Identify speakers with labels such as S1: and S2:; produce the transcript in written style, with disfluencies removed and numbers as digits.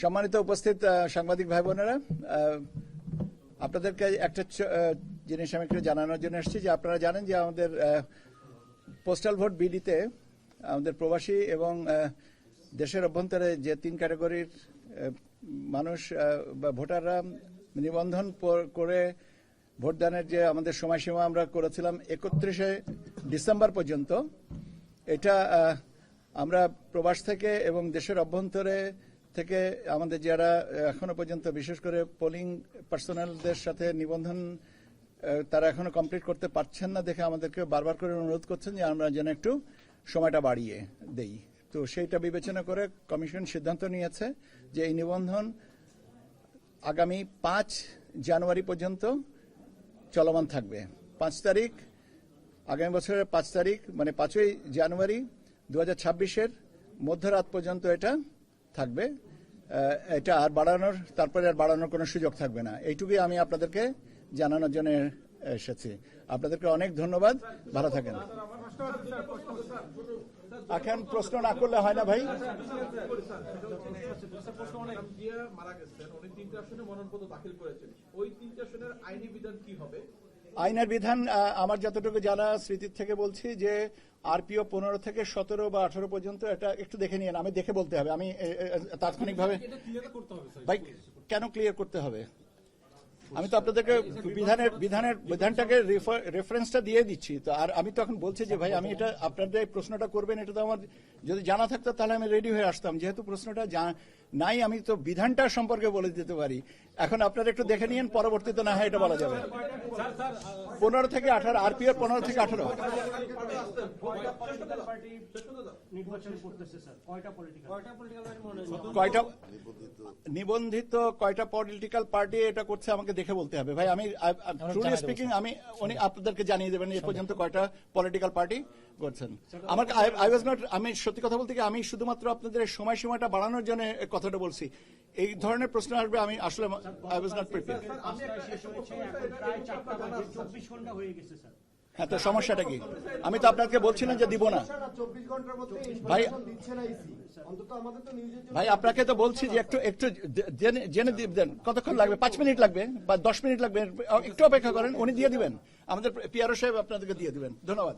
S1: সম্মানিত উপস্থিত সাংবাদিক ভাই বোনেরা, আপনাদেরকে একটা জিনিস আমি একটু জানানোর জন্য এসেছি যে আপনারা জানেন যে আমাদের পোস্টাল ভোট বিডিতে আমাদের প্রবাসী এবং দেশের অভ্যন্তরে যে 3 ক্যাটাগরির মানুষ বা ভোটাররা নিবন্ধন করে ভোটদানের যে আমাদের সময়সীমা আমরা করেছিলাম 31শে ডিসেম্বর পর্যন্ত, এটা আমরা প্রবাস থেকে এবং দেশের অভ্যন্তরে থেকে আমাদের যারা এখনো পর্যন্ত বিশেষ করে পোলিং পার্সোনালদের সাথে নিবন্ধন তারা এখনো কমপ্লিট করতে পারছেন না দেখে আমাদেরকে বারবার করে অনুরোধ করছেন যে আমরা যেন একটু সময়টা বাড়িয়ে দেই। তো সেইটা বিবেচনা করে কমিশন সিদ্ধান্ত নিয়েছে যে এই নিবন্ধন আগামী 5 জানুয়ারি পর্যন্ত চলমান থাকবে। 5 তারিখ, আগামী বছরের 5 তারিখ মানে 5ই জানুয়ারি 2026-এর মধ্যরাত পর্যন্ত এটা থাকবে। এটা আর বাড়ানোর তারপরে আর বাড়ানোর কোনো সুযোগ থাকবে না। এইটুকুই আমি আপনাদেরকে জানানোর জন্য এসেছি। আপনাদেরকে অনেক ধন্যবাদ, ভালো থাকেন। এখন প্রশ্ন না করলে হয় না ভাই। আইনের বিধান আমার যতটুকু জানা স্মৃতির থেকে বলছি যে আরপিও 15 থেকে 17 বা 18 পর্যন্ত, এটা একটু দেখে নিন, আমি দেখে বলতে হবে। আমি তাৎক্ষণিকভাবে ভাই কেন ক্লিয়ার করতে হবে? আমি তো আপনাদেরকে বিধানটাকে রেফারেন্সটা দিয়ে দিচ্ছি তো। আর আমি তো এখন বলছি যে ভাই আমি এটা আপনাদের প্রশ্নটা করবেন, এটা তো আমার যদি জানা থাকতো তাহলে আমি রেডি হয়ে আসতাম। যেহেতু প্রশ্নটা নাই, আমি তো বিধানটা সম্পর্কে বলে দিতে পারি। এখন আপনারা একটু দেখে নিন, পরবর্তীতে না হয় এটা বলা যাবে। 15 থেকে 18 আরপিও 15 থেকে 18 কয়টা নিবন্ধিত কয়টা পলিটিক্যাল পার্টি এটা করছে আমাকে দেখে বলতে হবে ভাই। আমি ট্রুলি স্পিকিং উনি আপনাদেরকে জানিয়ে দেবেন এ পর্যন্ত কয়টা পলিটিক্যাল পার্টি করছেন। আমাকে আমি সত্যি কথা বলতে আমি শুধুমাত্র আপনাদের সময়সীমাটা বাড়ানোর জন্য কথাটা বলছি। এই ধরনের প্রশ্ন আসবে আমি আসলে আই ওয়াজ নট প্রিপেয়ার্ড। হ্যাঁ, তো সমস্যাটা কি? আমি তো আপনাকে বলছিলাম যে দিব না ভাই। আপনাকে তো বলছি যে একটু জেনে দেন কতক্ষণ লাগবে, 5 মিনিট লাগবে বা 10 মিনিট লাগবে, একটু অপেক্ষা করেন, উনি দিয়ে দিবেন। আমাদের পিআরও সাহেব আপনাদেরকে দিয়ে দিবেন। ধন্যবাদ।